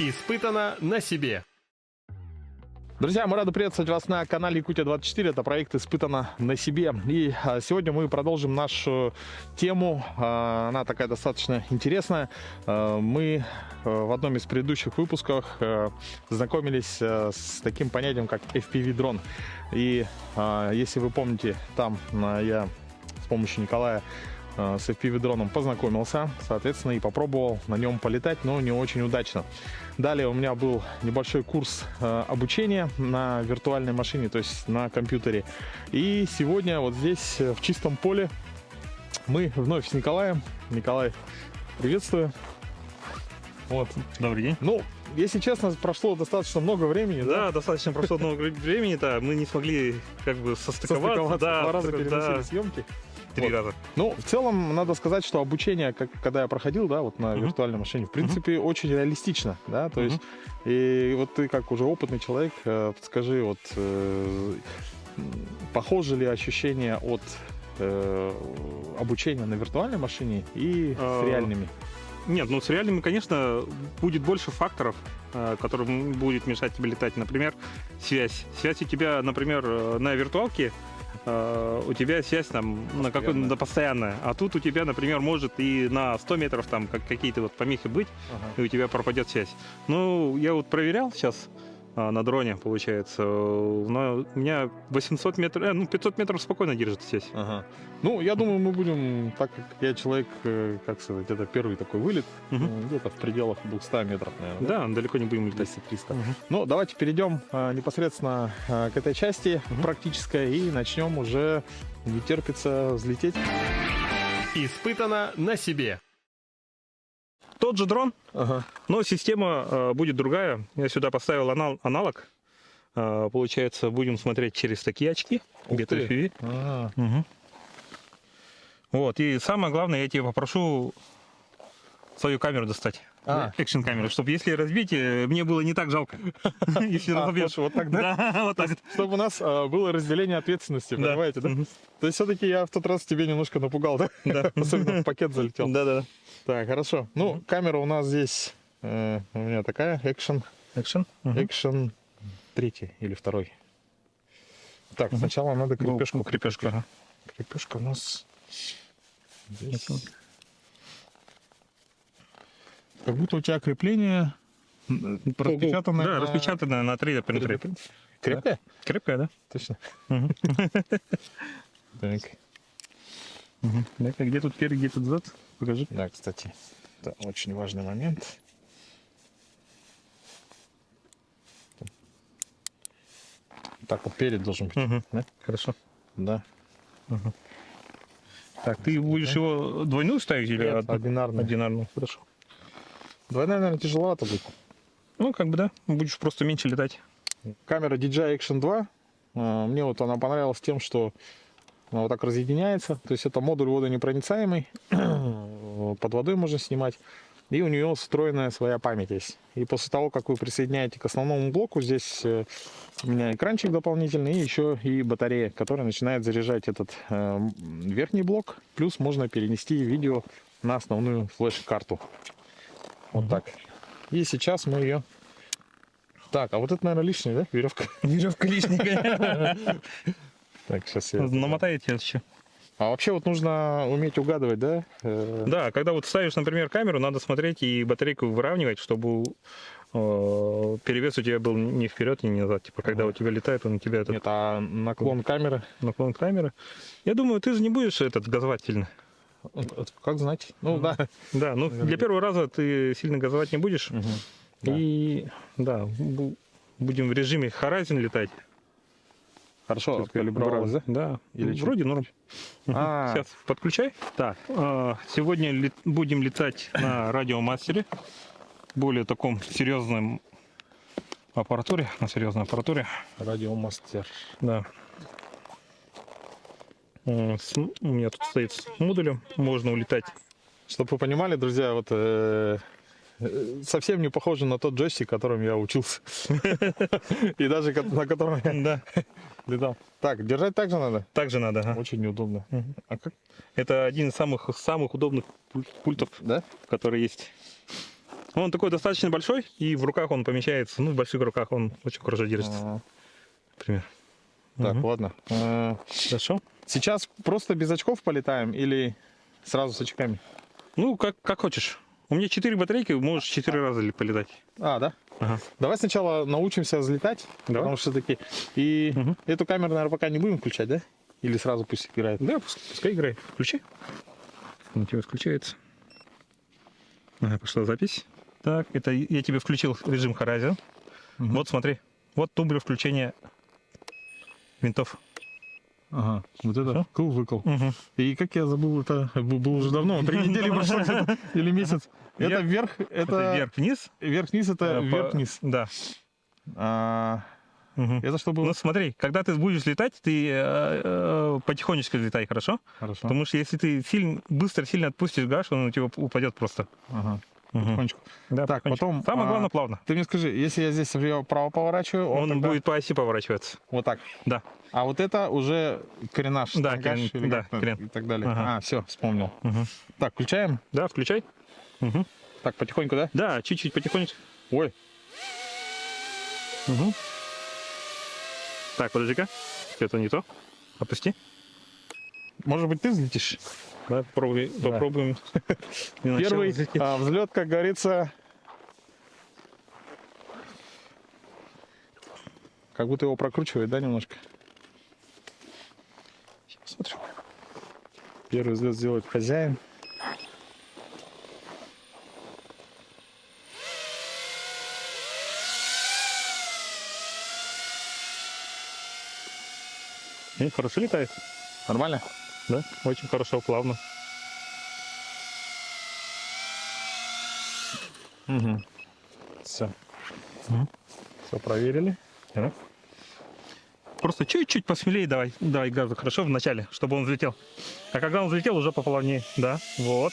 Испытано на себе. Друзья, мы рады приветствовать вас на канале Якутия-24. Это проект «Испытано на себе». И сегодня мы продолжим нашу тему. Она такая достаточно интересная. Мы в одном из предыдущих выпусков знакомились с таким понятием, как FPV-дрон. И если вы помните, там я с помощью Николая с FPV-дроном познакомился, соответственно, и попробовал на нем полетать, но не очень удачно. Далее у меня был небольшой курс обучения на виртуальной машине, то есть на компьютере. И сегодня вот здесь, в чистом поле, мы вновь с Николаем. Николай, приветствую. Вот. Добрый день. Ну, если честно, прошло достаточно много времени. Да, достаточно прошло много времени-то. Мы не смогли как бы состыковаться. Да, два раза переносили съемки. Три раза. Ну, в целом, надо сказать, что обучение, когда я проходил, да, вот на виртуальной машине, в принципе, очень реалистично, да, то есть, и вот ты как уже опытный человек, скажи, вот, похожи ли ощущения от обучения на виртуальной машине и с реальными? Нет, ну с реальными, конечно, будет больше факторов, которым будет мешать тебе летать. Например, связь. Связь у тебя, например, на виртуалке, у тебя связь там на постоянная, а тут у тебя, например, может и на 100 метров там какие-то вот помехи быть, и у тебя пропадет связь. Ну, я вот проверял сейчас на дроне, получается, у меня 800 метров, 500 метров спокойно держит связь. Ну, я думаю, мы будем, так как я человек, как сказать, это первый такой вылет, где-то в пределах 200 метров, наверное. Да, далеко не будем летать. 200-300. Ну, давайте перейдем непосредственно к этой части практической и начнем уже, не терпится, взлететь. Испытано на себе. Тот же дрон, но система будет другая. Я сюда поставил аналог. Получается, будем смотреть через такие очки. BTFPV. Вот. И самое главное, я тебя попрошу свою камеру достать. Экшн-камеру, чтобы если разбить, мне было не так жалко. Если разобьешь. Вот так, да? Да, вот так. Чтобы у нас было разделение ответственности, понимаете, да? То есть все-таки я в тот раз тебе немножко напугал, да? Да. Особенно в пакет залетел. Да. Так, хорошо. Ну, камера у нас здесь у меня такая, Action 3 или 2. Так, сначала надо крепежку. Крепежка. Крепежка у нас здесь. Как будто у тебя крепление распечатанное. Да, распечатанное на 3D принтере. Крепкое? Крепкое, да? Точно. Так. Где тут перед, где тут зад? Покажи. Да, кстати, это очень важный момент. Так вот перед должен быть. Да? Хорошо. Да. Так, ты будешь его двойную ставить или одинарную? Одинарную, хорошо. Двойная, наверное, тяжеловато будет. Ну, как бы да, будешь просто меньше летать. Камера DJI Action 2. Мне вот она понравилась тем, что она вот так разъединяется. То есть это модуль водонепроницаемый. Под водой можно снимать. И у нее встроенная своя память есть. И после того, как вы присоединяете к основному блоку, здесь у меня экранчик дополнительный, и еще и батарея, которая начинает заряжать этот верхний блок. Плюс можно перенести видео на основную флеш-карту. Вот так. И сейчас мы ее... Так, а вот это, наверное, лишняя, да? Веревка. Веревка лишняя. Так, сейчас я... Намотаете еще. А вообще вот нужно уметь угадывать, да? Да, когда вот ставишь, например, камеру, надо смотреть и батарейку выравнивать, чтобы перевес у тебя был не вперед, не назад. Типа, когда у тебя летает, он у тебя... Нет, а наклон камеры? Наклон камеры. Я думаю, ты же не будешь газовать сильно. Как знать? Ну, да. Да, ну, для первого раза ты сильно газовать не будешь. И, да, будем в режиме Horizon летать. Хорошо, калибровалась, да? Да, или вроде норм. Сейчас подключай. Так, сегодня будем летать на радиомастере, более таком серьезном аппаратуре, на серьезной аппаратуре. Радиомастер. Да. У меня тут стоит с модулем, можно улетать. Чтобы вы понимали, друзья, вот совсем не похоже на тот джойстик, которым я учился. И даже на котором я летал. Так, держать так же надо? Так же надо, ага. Очень неудобно. А как? Это один из самых удобных пультов, да? которые есть. Он такой достаточно большой, и в руках он помещается. Ну, в больших руках он очень хорошо держится, Ага. например. Так, Мгм. ладно. Хорошо. Сейчас просто без очков полетаем или сразу с очками? Ну, как хочешь. У меня 4 батарейки, можешь 4 раза полетать. А, да? Ага. Давай сначала научимся взлетать, Давай. потому что все-таки... И Мгм. эту камеру, наверное, пока не будем включать, да? Или сразу пусть играет? Да, пускай играет. Включи. Он у тебя включается. Ага, пошла запись. Так, это я тебе включил режим Horizon. Мгм. Вот смотри. Вот тумблер включения винтов. Ага, вот это Всё? кул-выкл. Угу. И как я забыл, это было уже давно, 3 недели прошло где-то, или месяц. Это вверх, Это это вверх-вниз. вверх-вниз, это По- вверх-вниз. Да. А, Мгм. это что было? Ну смотри, когда ты будешь летать, ты потихонечку летай, хорошо? Хорошо. Потому что если ты быстро сильно отпустишь гаш, он у тебя упадет просто. Ага, Мгм. потихонечку. Да, Так, потихонечку. потом, Самое главное плавно. Ты мне скажи, если я здесь вправо поворачиваю, Он тогда будет по оси поворачиваться. вот так. Да. А вот это уже кренаж, Да, тангаж крен, или да, как-то крен. и так далее. Ага. А, все, вспомнил. Мгм. Так, включаем. Да, включай. Мгм. Так, потихоньку, да? Да, чуть-чуть потихонечку. Ой, Мгм. Так, подожди-ка. Это не то. Опусти. может быть, ты взлетишь? Да, попробуем. Для начала Первый взлететь. взлет, как говорится, как будто его прокручивает, да, немножко? Посмотрим. Первый взлет сделает хозяин. Хорошо летает. Нормально? Да, очень хорошо, плавно. Угу. Все. Мгм. Все проверили. Да. Просто чуть-чуть посмелее давай газу, хорошо, в начале, чтобы он взлетел. А когда он взлетел, уже поплавнее. Да, вот.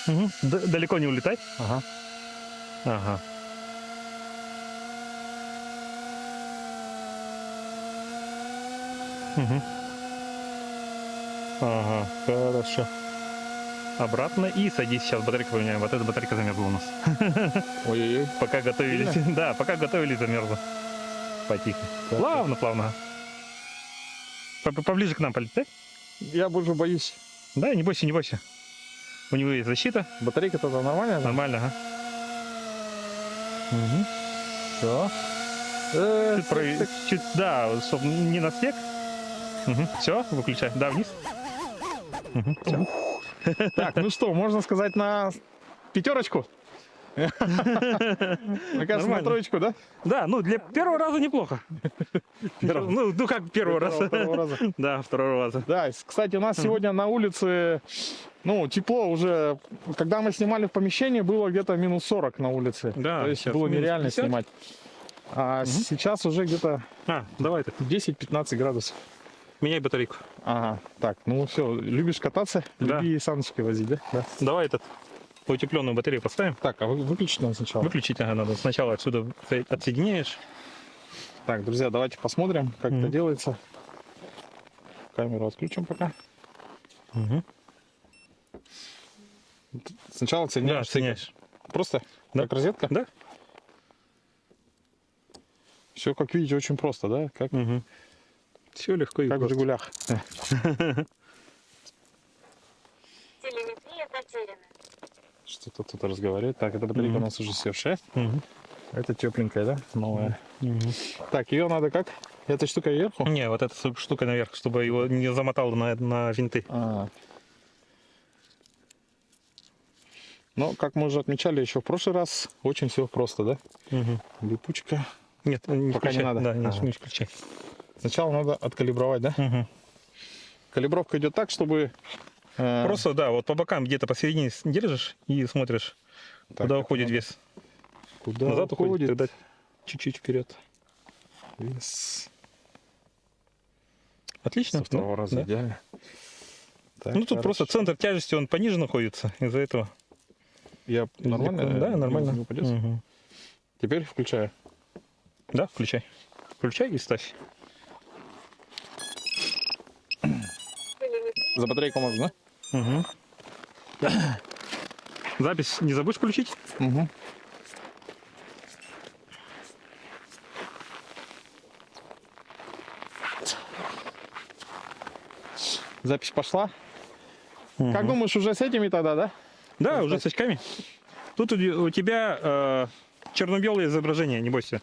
Мгм. Далеко не улетай. Ага. Ага. Мгм. Ага, хорошо. Обратно и садись. Сейчас батарейку поменяем. Вот эта батарейка замерзла у нас. Ой-ой-ой. Пока готовились. Да, пока готовились, замерзла. Потихо. Так. Плавно, плавно. Поближе к нам полетай. Я больше боюсь. Да, не бойся, не бойся. У него есть защита. Батарейка-то нормальная? Да? Нормально, ага. Все. Чуть, да, чтобы не на снег. Все, выключай. Да, вниз. Всё. Так, ну что, можно сказать на пятерочку? Мне кажется, на Нормально. троечку, да? Да, ну для первого раза неплохо. Ну как первого раза. Второго раза. Да, второго раза. Да, кстати, у нас сегодня на улице, ну, тепло уже. Когда мы снимали в помещении, было где-то минус 40 на улице. Да, То есть сейчас было минус нереально 50. снимать. А сейчас уже где-то Давай ты. 10-15 градусов. Меняй батарейку. Ага, так, ну все, любишь кататься, Да. люби саночкой возить, да? Да. Давай утепленную батарею поставим. Так, а выключить надо сначала. Выключить надо. Сначала отсюда отсоединяешь. Так, друзья, давайте посмотрим, как это Мгм. делается. Камеру отключим пока. Сначала Да, отсоединяешь. отсоединяешь. Просто? Да. Как розетка? Да. Все, как видите, очень просто, да? Как Все легко и в просто. «Жигулях». Телеметрия потеряна. Что-то тут разговаривает. Так, эта батарейка у нас уже севшая. Это тепленькая, да? Новая. Так, ее надо как? Эта штука вверху? Не, вот эта штука наверх, чтобы его не замотало на винты. А. Но, как мы уже отмечали еще в прошлый раз, очень все просто, да? Липучка. Нет, не Пока не включай. надо. Да, не, Ага. не включай. Сначала надо откалибровать, да? Калибровка идет так, чтобы... Просто, да, вот по бокам где-то посередине держишь и смотришь, так, куда это уходит надо- вес. Куда Назад уходит, уходит тогда чуть-чуть вперед. вес? Отлично. Со второго да? раза Да. идеально. Так, Ну тут хорошо. просто центр тяжести, он пониже находится, из-за этого. Я нормально? Да, нормально. Не упадет? Мгм. Теперь включаю. Да, включай. Включай и ставь. Телеметрия За батарейку можно, да? Запись не забудь включить? Угу. Запись пошла. Как думаешь, уже с этими тогда, да? Да, уже с очками. Тут у тебя черно-белое изображение, не бойся.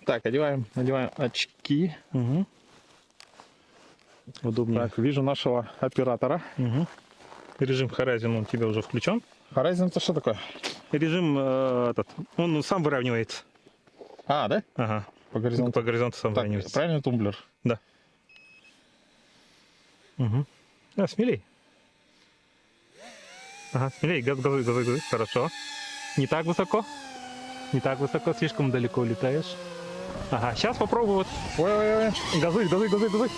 Так, одеваем очки. Угу. Удобнее. Так, вижу нашего оператора. Угу. Режим Horizon у тебя уже включен. Horizon это что такое? Режим он сам выравнивается. А, да? Ага. По горизонту. По горизонту сам Так, выравнивается. правильно, тумблер? Да. Угу. Да, смелей. Ага, смелей, газуй. Хорошо. Не так высоко. Не так высоко, слишком далеко улетаешь. Ага, сейчас попробуй вот. Ой-ой-ой. Газуй.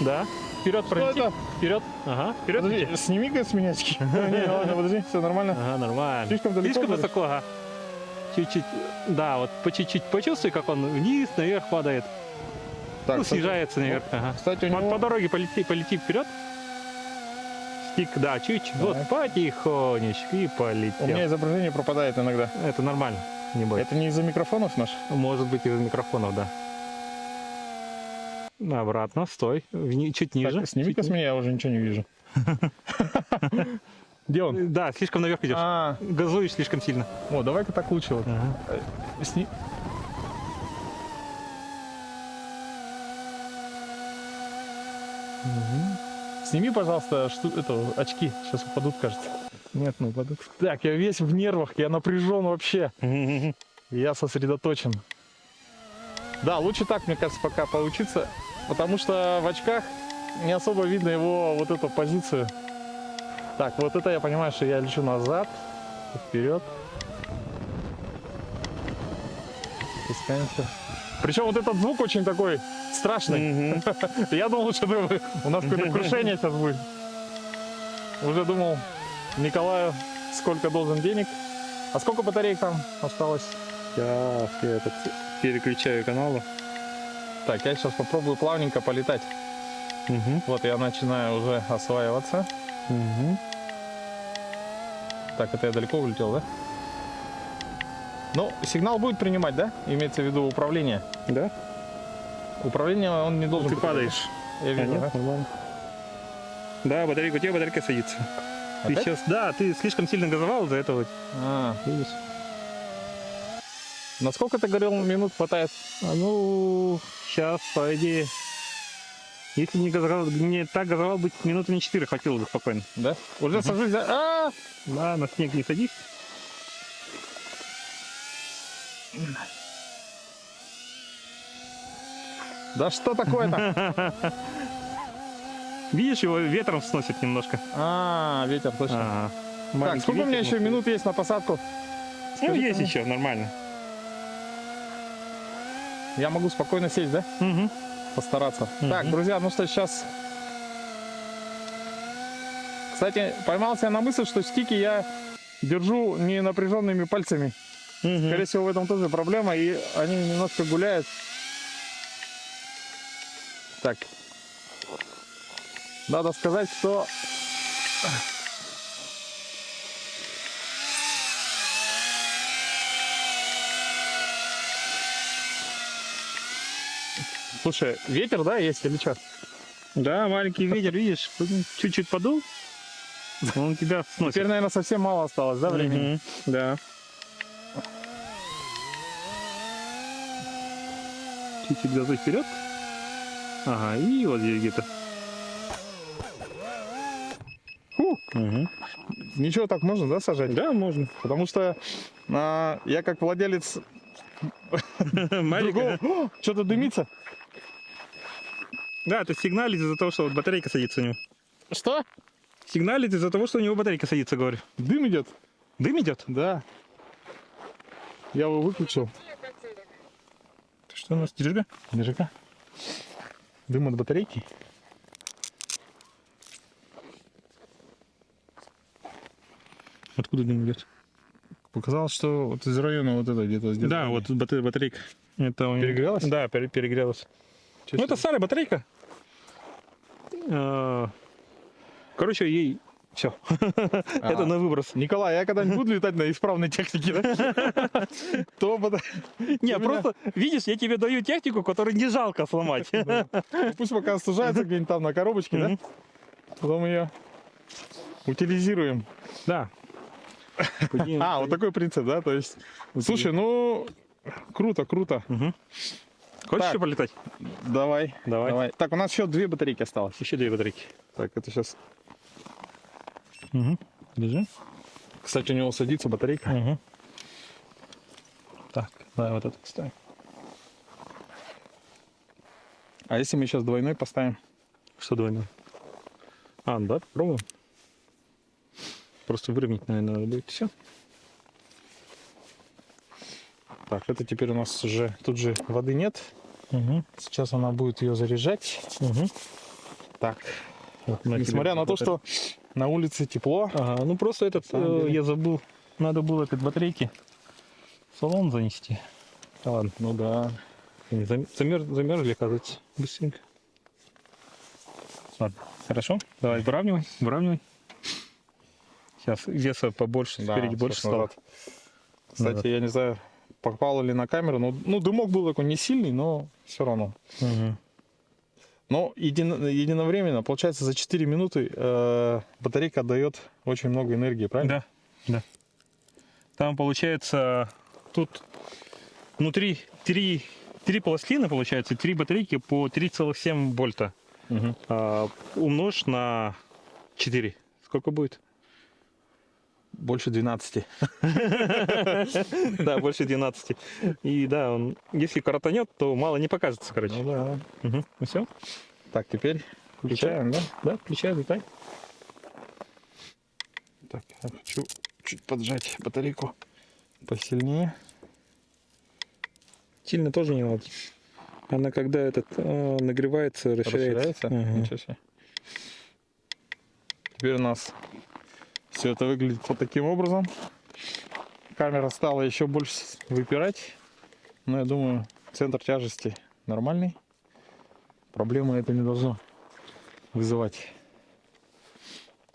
Да. Вперед пролети. это? Вперед. Ага, вперед. Подожди, сними-ка с меня очки. Не, ладно, подожди, все нормально. Ага, нормально. Слишком далеко, Слишком говоришь? высоко, ага. Чуть-чуть. Да, вот по чуть-чуть почувствуй, как он вниз, наверх падает. Так, Ну, снижается наверх. Ага. Кстати, у По него... дороге полети вперед. Стик, да, чуть-чуть. Вот, потихонечку и полетел. У меня изображение пропадает иногда. Это нормально, не бойся. Это не из-за микрофонов наш? Может быть из-за микрофонов, да. Обратно, стой. Чуть ниже. Так, сними-ка чуть с меня, я уже ничего не вижу. Где он? ниже. Да, слишком наверх идешь. А, Газуешь слишком сильно. о, давай-ка так лучше. Вот. Ага. Сними, пожалуйста, очки. Сейчас упадут, кажется. Нет, ну упадут. Так, я весь в нервах, я напряжен вообще. Я сосредоточен. Да, лучше так, мне кажется, пока поучиться, потому что в очках не особо видно его вот эту позицию. Так, вот это я понимаю, что я лечу назад, вперед. Спускаемся. Причем вот этот звук очень такой страшный. Я думал, что у нас какое-то крушение сейчас будет. Уже думал, Николаю сколько должен денег. А сколько батареек там осталось? Сейчас я переключаю каналы. Так, я сейчас попробую плавненько полетать. Вот я начинаю уже осваиваться. Так, это я далеко улетел, да? Ну, сигнал будет принимать, да? Имеется в виду управление. Да? Управление он не должен... Ты быть. падаешь. Я вижу, Нет, да? нормально. Да, у тебя батарейка садится. Ты Опять? сейчас, да, ты слишком сильно газовал из-за этого. А, Видишь? на сколько ты говорил, минут хватает? Ну, сейчас, по идее, если не так газовал бы, минуты не 4 хватило бы спокойно. Да? Уже сажусь за... А! Да, на снег не садись. Да что такое-то? Видишь, его ветром сносит немножко. А, ветер, точно. Ага. Так, Маленький сколько у меня ветер, еще минут есть на посадку? Ну, Скажи-ка есть мне. еще, нормально. Я могу спокойно сесть, да? Угу. Постараться. Так, друзья, ну что, сейчас... Кстати, поймался я на мысль, что стики я держу не напряженными пальцами. Скорее всего, в этом тоже проблема, и они немножко гуляют. Так. Надо сказать, что... Слушай, ветер, да, есть или что? Да, маленький ветер, видишь, чуть-чуть подул, он тебя сносит. Теперь, наверное, совсем мало осталось, да, времени? Мгм, да. Чуть-чуть газуй вперед. Ага, и вот здесь где-то. Фу, Угу. ничего, так можно, да, сажать? Да, можно. Потому что я как владелец Маленькая. другого... Что-то дымится. Да, это сигналит из-за того, что вот батарейка садится у него. Что? Сигналит из-за того, что у него батарейка садится, говорю. Дым идет? Дым идет? Да. Я его выключил. Что у нас, держи? Держи-ка. Дым от батарейки. Откуда дым идет? Показалось, что вот из района вот это где-то здесь. Да, вот батарейка. Это у него- Перегрелась? Да, перегрелась. Чё Ну, это себе? старая батарейка. Короче, ей Все. Это на выброс. Николай, я когда-нибудь буду летать на исправной технике, да? То Не, просто, видишь, я тебе даю технику, которую не жалко сломать. пусть пока остужается где-нибудь там на коробочке, да? Потом ее утилизируем. Да. Вот такой принцип, да? То есть, слушай, ну, круто, круто. Хочешь Так. еще полетать? Давай. Так, у нас еще 2 батарейки осталось. Еще 2 батарейки. Так, это сейчас... Держи. Кстати, у него садится батарейка. Так, давай вот это ставим. А если мы сейчас двойной поставим? Что двойной? Да, попробуем. Просто выровнять, наверное, надо будет. Все. Так, это теперь у нас уже... Тут же воды нет. Сейчас она будет ее заряжать. Так, несмотря на то, что на улице тепло. Ну просто этот, самом деле. я забыл, надо было от батарейки в салон занести. Ладно, ну да. Замерзли, оказывается, быстренько. Ладно, хорошо, давай выравнивай. Сейчас веса побольше, Да, спереди больше сейчас стало. назад. Кстати, я не знаю, попало ли на камеру, но ну, дымок был такой не сильный, но все равно. Но единовременно, получается, за 4 минуты батарейка отдает очень много энергии, правильно? Да. Там получается, тут внутри 3 пластины, получается, 3 батарейки по 3,7 вольта. Умножь на 4. Сколько будет? Больше 12. Да, больше 12. И да, он, если коротанет, то мало не покажется, короче. Ну да. Ну все. Так, теперь включаем, да? Да, включай, летай. Так, я хочу чуть поджать батарейку посильнее. Сильно тоже не надо. Она когда нагревается, расширяется. Ничего себе. Теперь у нас все это выглядит вот таким образом. Камера стала еще больше выпирать. Но я думаю, центр тяжести нормальный. Проблемы это не должно вызывать.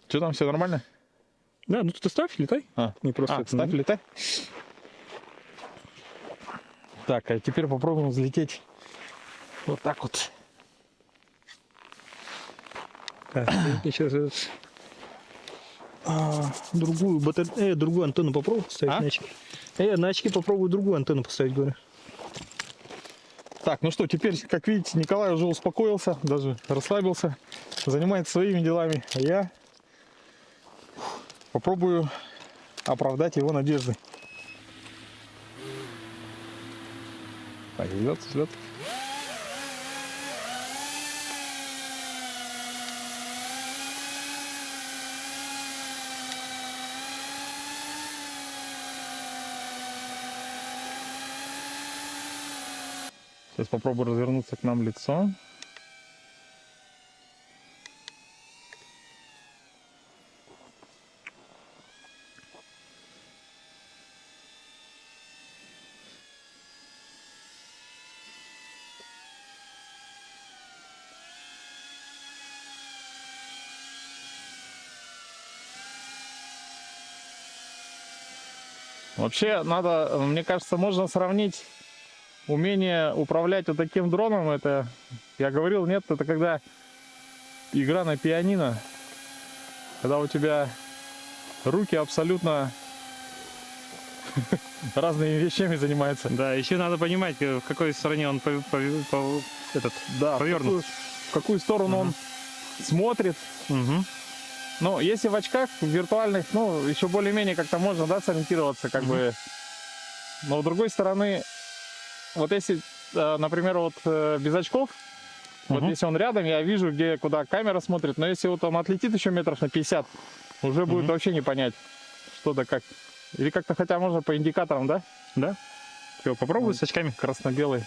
Что там, все нормально? Да, ну ты ставь, летай. Не просто это, ставь, летай. Так, а теперь попробуем взлететь вот так вот. Так, сейчас другую антенну попробую поставить на очки. На очки попробую другую антенну поставить, говорю. Так, ну что, теперь, как видите, Николай уже успокоился, даже расслабился, занимается своими делами, а я попробую оправдать его надежды. Так, взлет. Сейчас попробую развернуться к нам лицом. Вообще надо, мне кажется, можно сравнить умение управлять вот таким дроном. Это, я говорил, нет, это когда игра на пианино, когда у тебя руки абсолютно разными вещами занимаются. Да, еще надо понимать, в какой стороне он повернут. В какую сторону он смотрит. Ну, если в очках виртуальных, ну, еще более-менее как-то можно, да, сориентироваться, как бы. Но с другой стороны, вот если, например, вот без очков, вот если он рядом, я вижу, куда камера смотрит, но если вот он отлетит еще метров на 50, уже будет вообще не понять, что да как. Или как-то хотя можно по индикаторам, да? Да. Все, попробуй с очками. Красно-белый.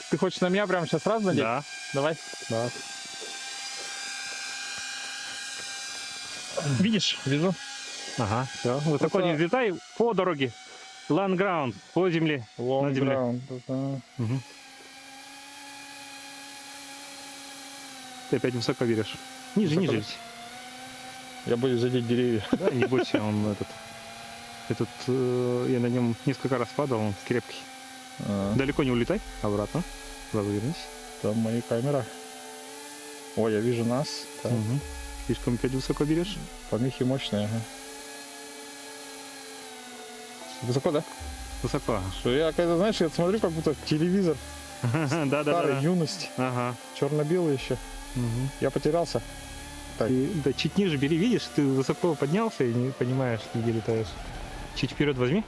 Ты хочешь на меня прямо сейчас раз надеть? Да. Давай. Да. Видишь? Вижу. Ага, все. Высоко не взлетай по дороге. Land ground, по земле. На земле. Ты опять высоко берешь. Ниже. Я боюсь задеть деревья. Да, не бойся, он я на нем несколько раз падал, он крепкий. Далеко не улетай, обратно. Сразу вернись. Там моя камера. Ой, я вижу нас. Так. Угу. Слишком опять высоко берешь. Помехи мощные. Ага. Высоко, да? Высоко. Что я, когда, знаешь, я смотрю, как будто телевизор. Да. Старая юность. Ага. Черно-белый еще. Я потерялся. Так. Да, чуть ниже бери, видишь, ты высоко поднялся и не понимаешь, где летаешь. Чуть вперед возьми.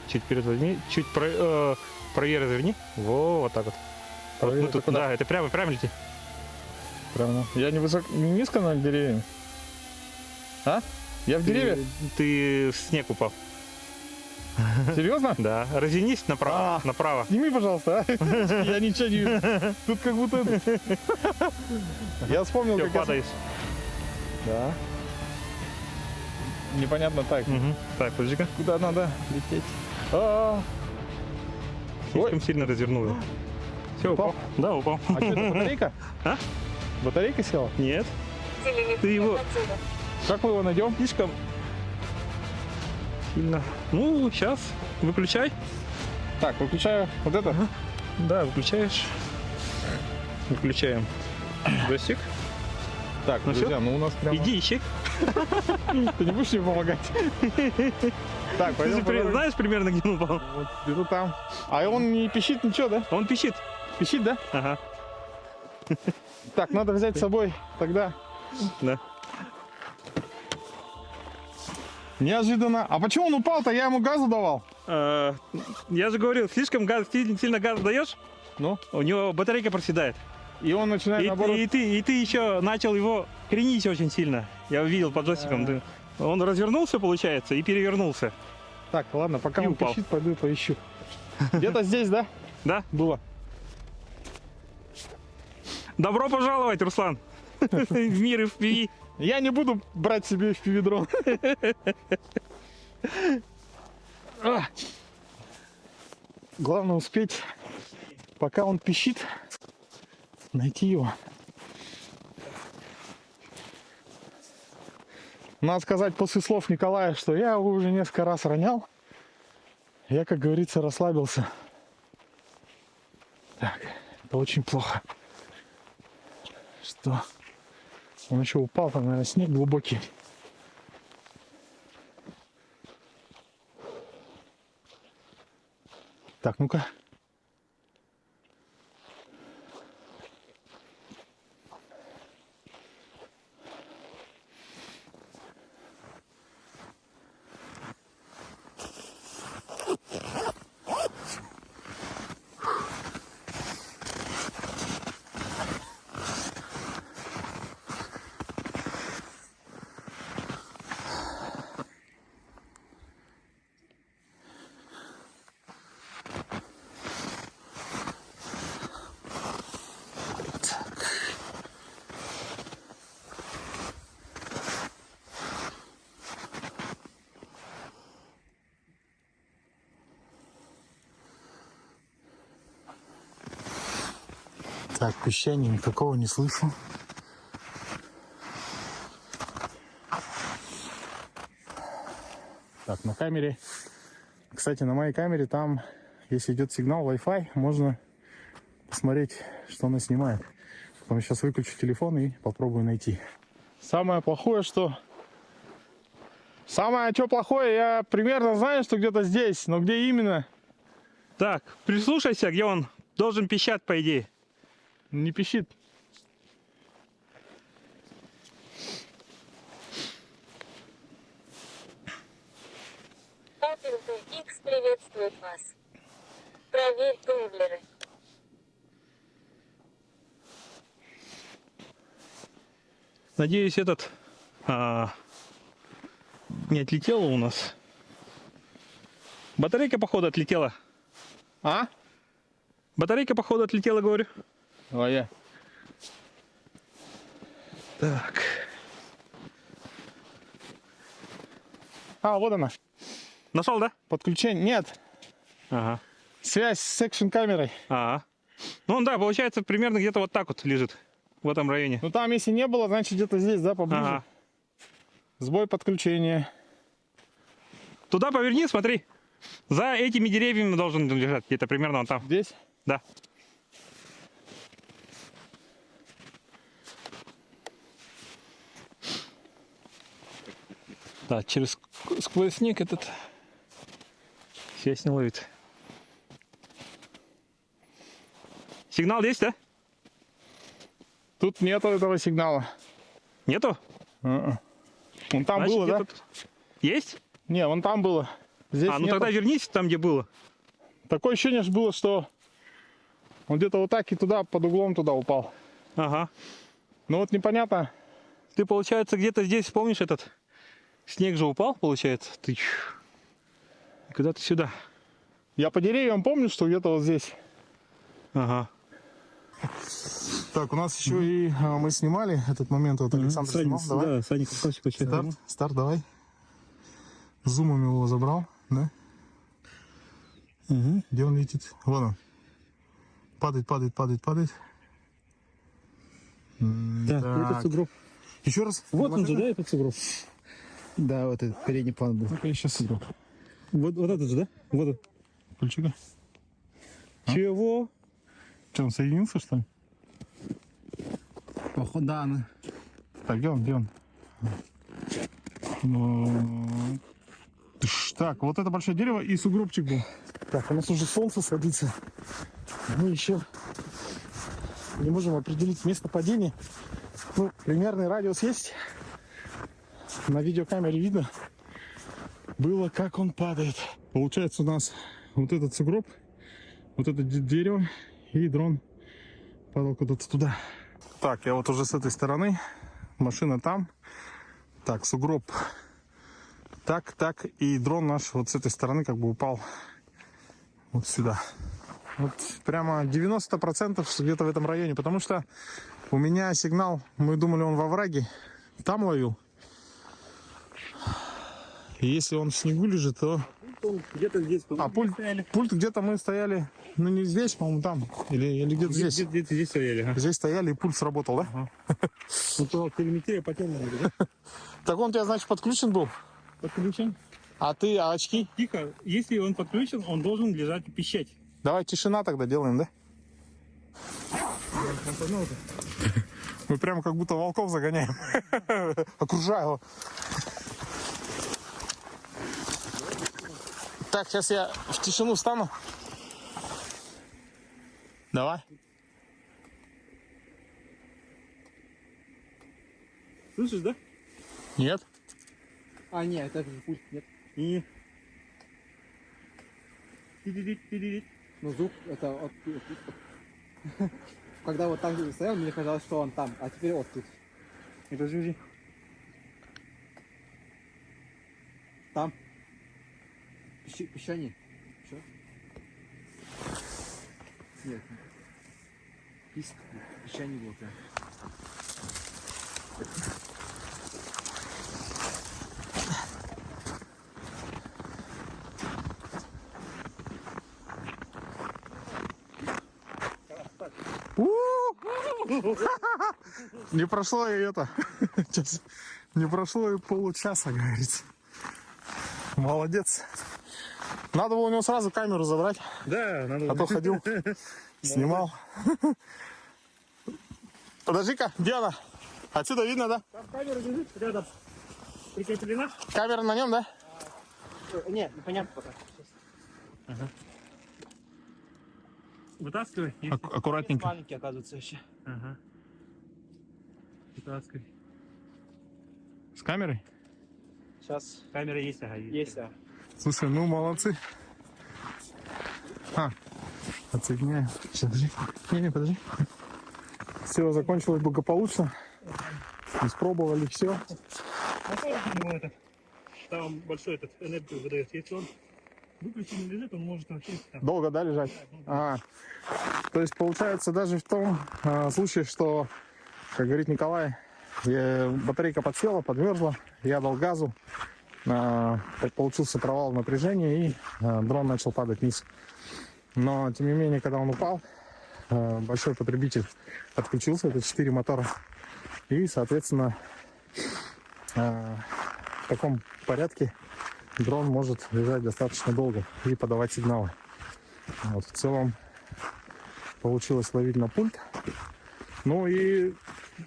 Чуть правее разверни. Вот так вот. Правее, Ну, тут, куда? да, это прямо лети. Прямо. Я не высоко, не низко над деревьями. А? Я в деревья? Ты в снег упал. Серьезно? Да. Развернись направо. Направо. Сними, пожалуйста, а? Я ничего не вижу. Тут как будто... Я вспомнил, Все, как я... падаешь. Да. Непонятно так. Так, подожди-ка. Куда надо лететь? Слишком сильно развернул его. Все, Упал? упал. Да, упал. А что это, батарейка? А? Батарейка села? Нет. Ты его Как мы его найдем? слишком сильно. Ну, сейчас. Выключай. Так, выключаю вот это. Да, выключаешь. Выключаем джойстик. Так, Ну друзья, ну у нас прямо... Иди ищи. Ты не будешь мне помогать? Так, Ты пойдем. же знаешь примерно, где он упал? Вот, иду там. А он не пищит ничего, да? Он пищит. Пищит, да? Ага. Так, надо взять с собой тогда. Да. Неожиданно. А почему он упал-то? Я ему газу давал. Я же говорил, слишком сильно газ даешь, Ну? у него батарейка проседает. И он начинает, наоборот... И ты еще начал его кренить очень сильно. Я увидел под джойстиком. Он развернулся, получается, и перевернулся. Так, ладно, пока И он упал. пищит, пойду поищу. Где-то здесь, да? Да? Было. Добро пожаловать, Руслан, в мир FPV. Я не буду брать себе FPV-дрон. Главное успеть, пока он пищит, найти его. Надо сказать после слов Николая, что я его уже несколько раз ронял. Я, как говорится, расслабился. Так, это очень плохо. Что? Он еще упал, там, наверное, снег глубокий. Так, ну-ка. Так, пищания никакого не слышу. Так, на камере. Кстати, на моей камере там, если идет сигнал Wi-Fi, можно посмотреть, что она снимает. Потом сейчас выключу телефон и попробую найти. Самое плохое, что... Самое что плохое, я примерно знаю, что где-то здесь, но где именно, Так, прислушайся, где он должен пищать, по идее. не пищит. X приветствует вас. Проверь тумблеры. Надеюсь, этот не отлетела у нас. Батарейка, походу, отлетела. А? Батарейка, походу, отлетела, говорю. А я. Так. А, вот она. Нашел, да? Подключение. Нет. Ага. Связь с экшн-камерой. Ага. Ну, он, да, получается, примерно где-то вот так вот лежит. В этом районе. Ну там, если не было, значит где-то здесь, да, поближе. Ага. Сбой подключения. Туда поверни, смотри. За этими деревьями должен лежать, где-то примерно он там. Здесь? Да. Да, сквозь снег этот связь не ловит. Сигнал есть, да? Тут нету этого сигнала. Нету? Вон там Значит, было, да? где-то есть? Не, вон там было. Здесь Ну нету. тогда вернись там, где было. Такое ощущение ж было, что он где-то вот так и туда, под углом туда упал. Ага. Но вот непонятно. Ты, получается, где-то здесь, помнишь, этот снег же упал, получается? Ты куда-то сюда. Я по деревьям помню, что где-то вот здесь. Ага. Так, у нас еще и мы снимали этот момент. Вот Александр снимал. Давай. Да, Саня, Старт, давай. Зумом его забрал, да? Угу. Где он летит? Вон он. Падает. Так, этот сугроб. Еще раз. Вот он же, да, этот сугроб? Да, вот этот передний план был. Ну-ка, я сейчас игру. Вот этот же, да? Вот он. Ключика. Чего? Что, он соединился, что ли? Походу, да, ну. Так, где он? Ну, так, вот это большое дерево и сугробчик был. Так, у нас уже солнце садится. Мы еще не можем определить место падения. Ну, примерный радиус есть. На видеокамере видно было, как он падает. Получается, у нас вот этот сугроб, вот это дерево и дрон падал куда-то туда. Так, я вот уже с этой стороны. Машина там. Так, сугроб. Так. И дрон наш вот с этой стороны как бы упал вот сюда. Вот прямо 90% где-то в этом районе. Потому что у меня сигнал, мы думали, он во враге. Там ловил. И если он в снегу лежит, то... Где-то здесь. Пульт где-то мы стояли, ну не здесь, по-моему, там. Или где-то здесь. Где-то здесь стояли. Ага. Здесь стояли, и пульт сработал, да? Ага. Ну, то телеметрия потемнела, да? Так он у тебя, значит, подключен был? Подключен. А очки? Тихо. Если он подключен, он должен лежать и пищать. Давай тишина тогда делаем, да? Мы прямо как будто волков загоняем. Окружаю его. Так, сейчас я в тишину встану. Давай. Слышишь, да? Нет? А, нет, это же пульт, нет. И... Ти-ди-ди-ти-ди-ди. Ну, звук, это от. Когда вот там стоял, мне казалось, что он там, а теперь вот тут. И подожди. Там. Песчаник. Что? Нет. Писк. Песчаник был прям. Не прошло и это. Не прошло и получаса, говорится. Молодец. Надо было у него сразу камеру забрать, Да, надо... а то ходил, снимал. Подожди-ка, где она? Отсюда видно, да? Там камера лежит рядом. Прикреплена? Камера на нем, да? Нет, непонятно пока. Ага. Вытаскивай. Аккуратненько. Маленький, оказывается, вообще. Ага. Вытаскивай. С камерой? Сейчас Камера есть, ага. есть, а. Слушай, ну молодцы. Отсоединяем. Сейчас, подожди. Не, подожди. Все закончилось благополучно. Испробовали все. Там большой этот энергию выдает. Если он выключен лежит, он может вообще... Там... Долго, да, лежать? То есть получается даже в том случае, что, как говорит Николай, батарейка подсела, подмерзла, я дал газу, получился провал напряжения и дрон начал падать вниз. Но тем не менее, когда он упал, большой потребитель отключился, это 4 мотора, и соответственно в таком порядке дрон может лежать достаточно долго и подавать сигналы. Вот, в целом получилось ловить на пульт. Ну и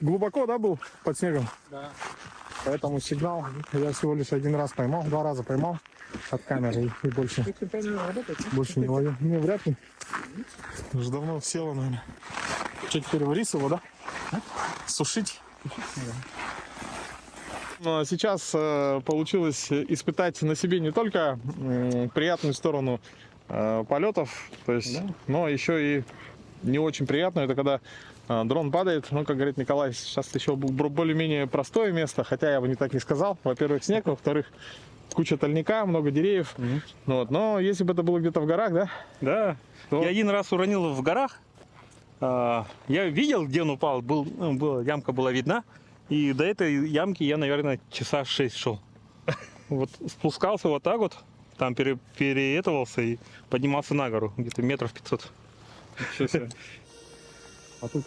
глубоко, да, был под снегом? Да. Поэтому сигнал я всего лишь один раз поймал, 2 раза поймал от камеры и больше не ловил. Не, вряд ли. Уже давно села, наверное. Что теперь, рис его, да? Сушить? Ну, а сейчас получилось испытать на себе не только приятную сторону полетов, то есть, но еще и не очень приятную. Это когда дрон падает, ну, как говорит Николай, сейчас еще более-менее простое место, хотя я бы не так не сказал. Во-первых, снег, во-вторых, куча тольника, много деревьев. Вот. Но если бы это было где-то в горах, да? Да. То... Я один раз уронил в горах. Я видел, где он упал. Ямка была видна. И до этой ямки я, наверное, часа 6 шел. Вот спускался вот так вот, там переэтовался и поднимался на гору, где-то метров 500. А тут...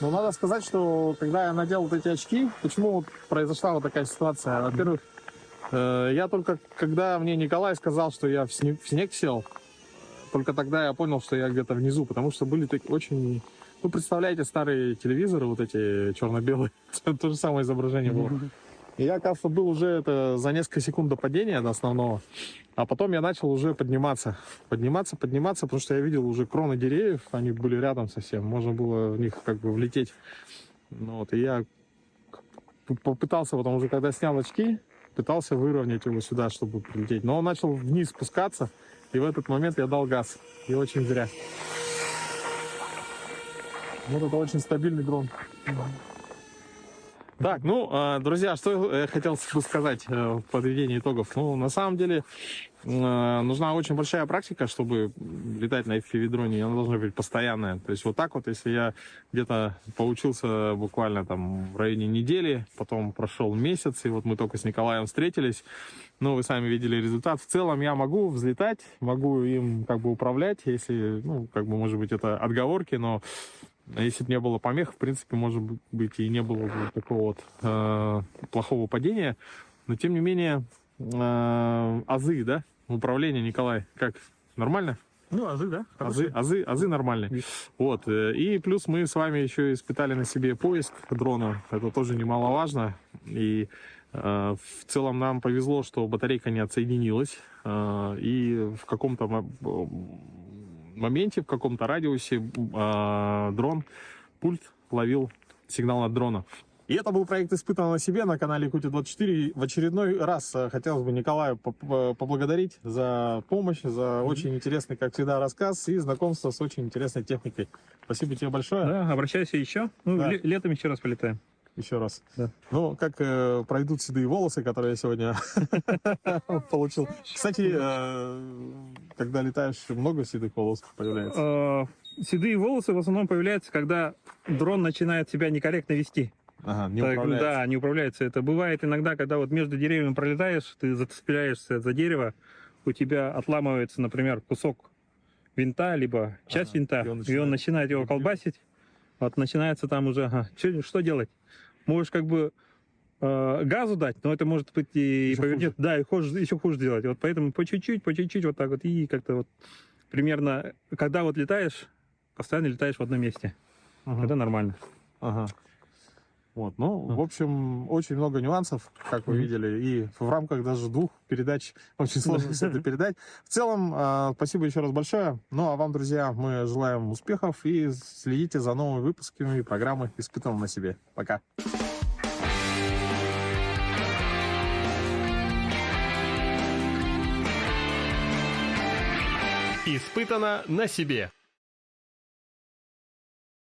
Ну, надо сказать, что когда я надел вот эти очки, почему вот произошла вот такая ситуация? Во-первых, я только, когда мне Николай сказал, что я в снег сел, только тогда я понял, что я где-то внизу, потому что были такие очень... Ну, представляете, старые телевизоры, вот эти черно-белые, то же самое изображение было. И я, кажется, был уже это за несколько секунд до падения, до основного. А потом я начал уже подниматься, потому что я видел уже кроны деревьев, они были рядом совсем, можно было в них как бы влететь. Ну, вот, и я попытался, потом уже когда снял очки, пытался выровнять его сюда, чтобы прилететь. Но он начал вниз спускаться, и в этот момент я дал газ. И очень зря. Вот это очень стабильный дрон. Так, ну, друзья, что я хотел сказать в подведении итогов. Ну, на самом деле, нужна очень большая практика, чтобы летать на FPV-дроне. Она должна быть постоянная. То есть вот так вот, если я где-то поучился буквально там в районе недели, потом прошел месяц, и вот мы только с Николаем встретились, ну, вы сами видели результат. В целом я могу взлетать, могу им как бы управлять, если, ну, как бы, может быть, это отговорки, но если бы не было помех, в принципе, может быть, и не было бы такого вот плохого падения. Но, тем не менее, азы, да, управление, Николай, как, нормально? Ну, азы, да? Азы нормальные. Вот. И плюс мы с вами еще испытали на себе поиск дрона. Это тоже немаловажно. И в целом нам повезло, что батарейка не отсоединилась. И в каком-то моменте, в каком-то радиусе дрон, пульт ловил сигнал от дрона. И это был проект «Испытано на себе» на канале Якутия-24. В очередной раз хотелось бы Николаю поблагодарить за помощь, за очень интересный, как всегда, рассказ и знакомство с очень интересной техникой. Спасибо тебе большое. Да, обращайся еще. Ну, да. Летом еще раз полетаем. Еще раз. Да. Ну, как пройдут седые волосы, которые я сегодня получил. Кстати, когда летаешь, много седых волос появляется? Седые волосы в основном появляются, когда дрон начинает себя некорректно вести. Ага, не управляется. Да, не управляется. Это бывает иногда, когда вот между деревьями пролетаешь, ты зацепляешься за дерево, у тебя отламывается, например, кусок винта, либо часть винта, и он начинает его колбасить. Вот начинается там уже, что делать? Можешь как бы газу дать, но это может быть и повернет, да, и еще хуже сделать. Вот поэтому по чуть-чуть, вот так вот, и как-то вот примерно, когда вот летаешь, постоянно летаешь в одном месте. Это нормально. Ага. Вот, ну, в общем, очень много нюансов, как вы видели, и в рамках даже 2 передач очень сложно все это передать. В целом, спасибо еще раз большое. Ну, а вам, друзья, мы желаем успехов и следите за новыми выпусками программы «Испытано на себе». Пока. Испытано на себе.